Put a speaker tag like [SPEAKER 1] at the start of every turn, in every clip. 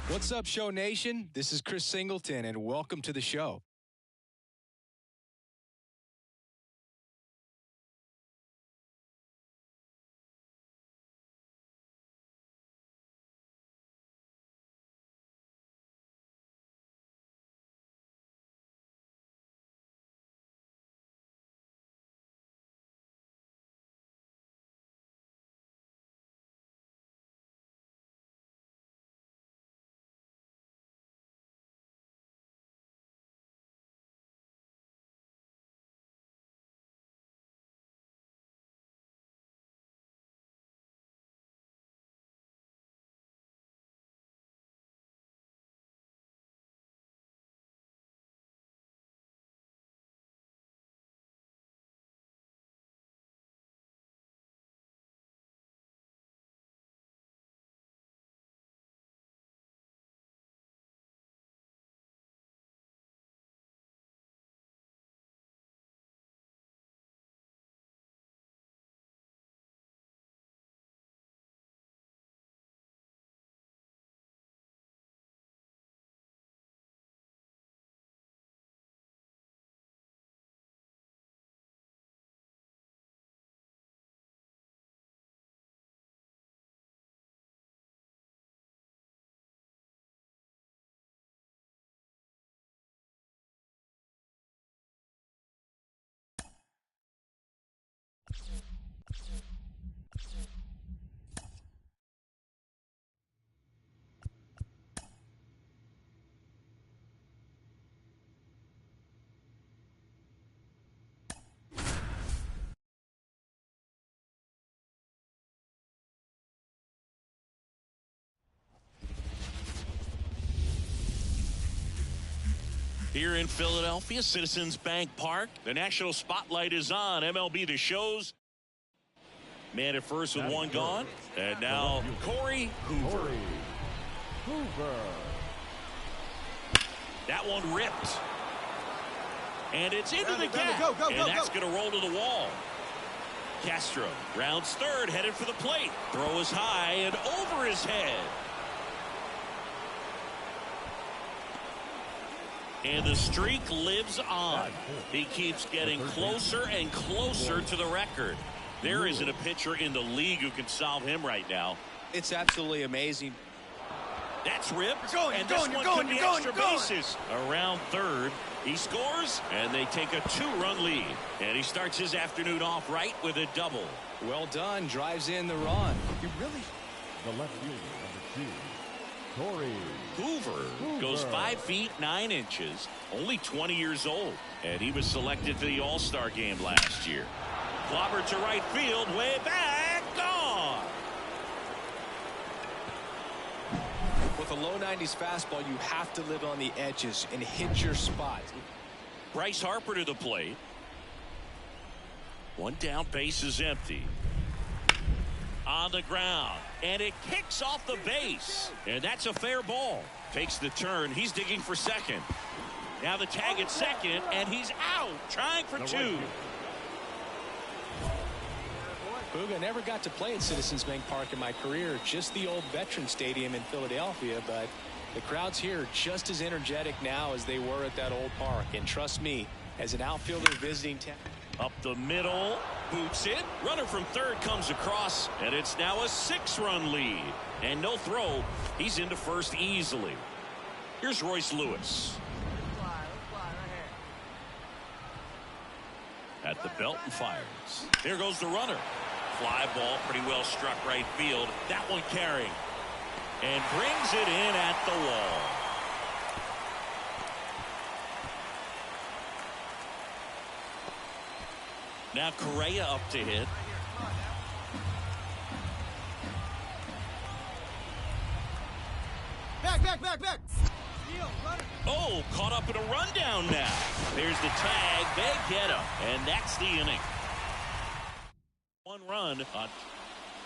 [SPEAKER 1] What's up, Show Nation? This is Chris Singleton, and welcome to the show.
[SPEAKER 2] Here in Philadelphia, Citizens Bank Park, the national spotlight is on MLB The Show's man at first with one gone, and now Corey Hoover. That one ripped, and it's into the gap, and that's going to roll to the wall. Castro rounds third, headed for the plate. Throw is high and over his head. And the streak lives on. He keeps getting closer and closer to the record. There isn't a pitcher in the league who can solve him right now.
[SPEAKER 1] It's absolutely amazing.
[SPEAKER 2] That's ripped. And this one could be extra bases. Around third, he scores, and they take a 2-run lead. And he starts his afternoon off right with a double.
[SPEAKER 1] Well done. Drives in the run.
[SPEAKER 3] The left fielder, number 2, Corey
[SPEAKER 2] Hoover goes 5 feet 9 inches, only 20 years old, and he was selected for the All-Star game last year. Clobber to right field, way back, gone.
[SPEAKER 1] With a low 90s fastball, you have to live on the edges and hit your spot.
[SPEAKER 2] Bryce Harper to the plate. One down, base is empty. On the ground, and it kicks off the base, and that's a fair ball. Takes the turn. He's digging for second. Now the tag at second, and he's out, trying for 2.
[SPEAKER 1] Booga, never got to play at Citizens Bank Park in my career, just the old Veteran Stadium in Philadelphia, but the crowds here are just as energetic now as they were at that old park, and trust me, as an outfielder visiting town.
[SPEAKER 2] Up the middle, boots it. Runner from third comes across, and it's now a 6-run lead. And no throw. He's into first easily. Here's Royce Lewis. At the belt and fires. There goes the runner. Fly ball, pretty well struck right field. That one carrying. And brings it in at the wall. Now Correa up to hit.
[SPEAKER 4] Back.
[SPEAKER 2] Oh, caught up in a rundown now. There's the tag. They get him. And that's the inning. 1 run.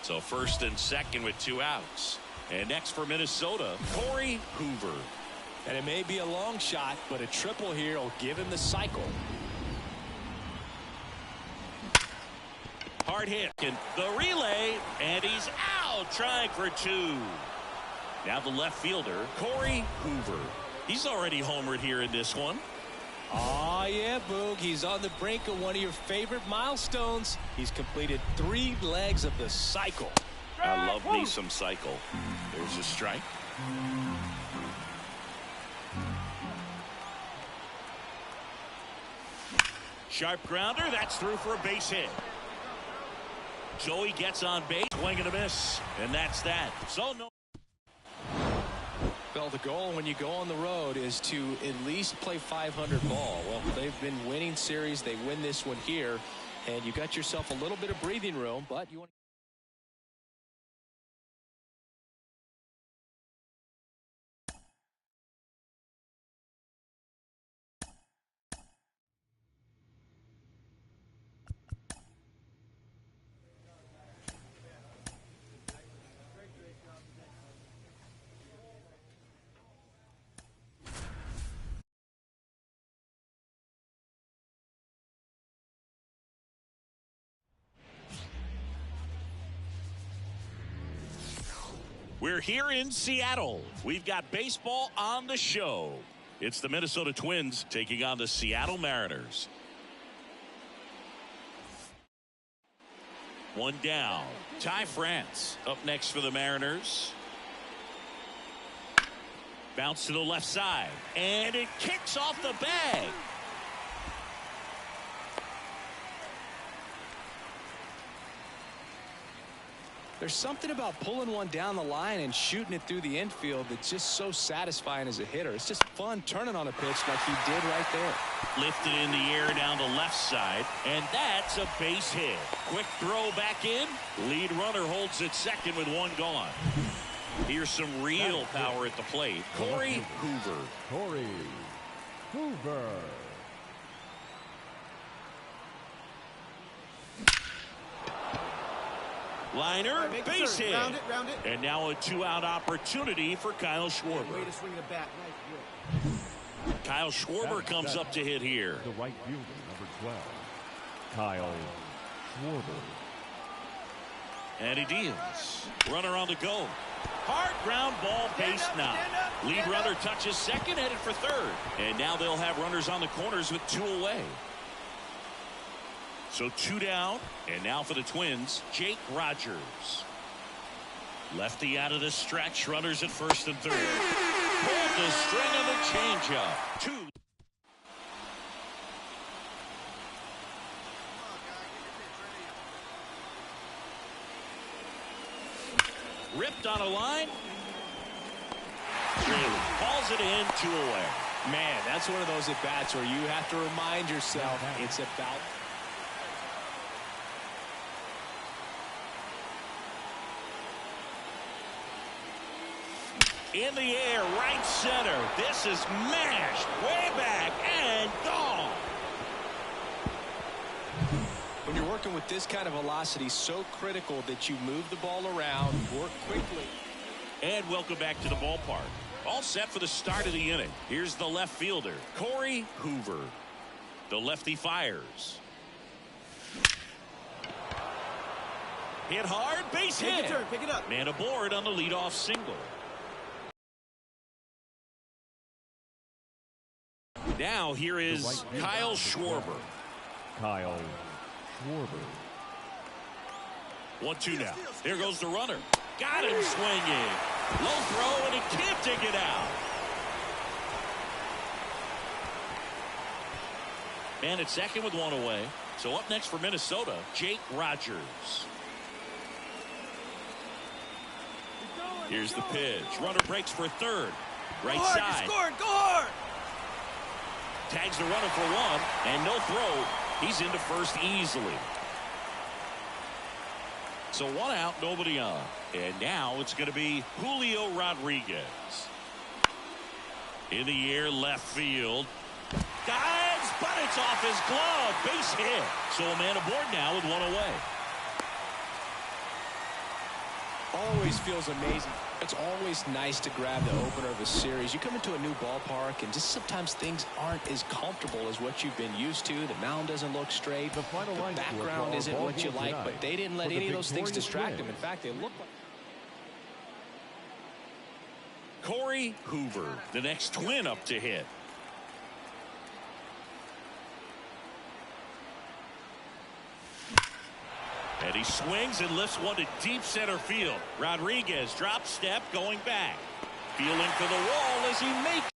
[SPEAKER 2] So first and second with 2 outs. And next for Minnesota, Corey Hoover.
[SPEAKER 1] And it may be a long shot, but a triple here will give him the cycle.
[SPEAKER 2] Hard hit. And the relay, and he's out trying for two. Now the left fielder, Corey Hoover. He's already homered here in this one.
[SPEAKER 1] Oh, yeah, Boog. He's on the brink of one of your favorite milestones. He's completed 3 legs of the cycle.
[SPEAKER 2] I love me some cycle. There's a strike. Sharp grounder. That's through for a base hit. Joey gets on base. Swing and a miss. And that's that. So no.
[SPEAKER 1] Well, the goal when you go on the road is to at least play 500 ball. Well, they've been winning series. They win this one here, and you got yourself a little bit of breathing room, but you want
[SPEAKER 2] We're here in Seattle. We've got baseball on the show. It's the Minnesota Twins taking on the Seattle Mariners. One down. Ty France up next for the Mariners. Bounce to the left side. And it kicks off the bag.
[SPEAKER 1] There's something about pulling one down the line and shooting it through the infield that's just so satisfying as a hitter. It's just fun turning on a pitch like he did right there.
[SPEAKER 2] Lifted in the air down the left side, and that's a base hit. Quick throw back in. Lead runner holds at second with one gone. Here's some real power at the plate. Corey Hoover.
[SPEAKER 3] Corey Hoover.
[SPEAKER 2] Liner, base hit.
[SPEAKER 4] Round it.
[SPEAKER 2] And now a 2-out opportunity for Kyle Schwarber.
[SPEAKER 4] Way to swing the bat.
[SPEAKER 2] Kyle Schwarber comes up to hit here.
[SPEAKER 3] The right fielder, number 12, Kyle Schwarber.
[SPEAKER 2] And he deals. Runner on the go. Hard ground ball, base now. Lead runner touches second, headed for third. And now they'll have runners on the corners with 2 away. So 2 down, and now for the Twins, Jake Rogers. Lefty out of the stretch, runners at first and third. Pulled the string of the changeup. 2. Ripped on a line. Really calls it in, 2 away.
[SPEAKER 1] Man, that's one of those at-bats where you have to remind yourself it's about...
[SPEAKER 2] In the air, right center. This is mashed way back and gone.
[SPEAKER 1] When you're working with this kind of velocity, so critical that you move the ball around, work quickly.
[SPEAKER 2] And welcome back to the ballpark. All set for the start of the inning. Here's the left fielder, Corey Hoover. The lefty fires. Hit hard, base hit.
[SPEAKER 4] Take a turn, pick it up.
[SPEAKER 2] Man aboard on the leadoff single. Now here is Kyle Schwarber.
[SPEAKER 3] Kyle Schwarber.
[SPEAKER 2] 1-2 now. There goes the runner. Got him swinging. Low throw, and he can't dig it out. Man at second with 1 away. So up next for Minnesota, Jake Rogers. Here's the pitch. Runner breaks for third. Right side.
[SPEAKER 4] Go hard.
[SPEAKER 2] Tags the runner for 1, and no throw. He's into first easily. So 1 out, nobody on. And now it's going to be Julio Rodriguez. In the air, left field. Dives, but it's off his glove. Base hit. So a man aboard now with 1 away.
[SPEAKER 1] Always feels amazing. It's always nice to grab the opener of a series. You come into a new ballpark, and just sometimes things aren't as comfortable as what you've been used to. The mound doesn't look straight.
[SPEAKER 3] The final line
[SPEAKER 1] background isn't what you like, but they didn't let any of those things distract them. In fact, they look like...
[SPEAKER 2] Corey Hoover, the next twin up to hit. And he swings and lifts one to deep center field. Rodriguez drop step going back. Feeling for the wall as he makes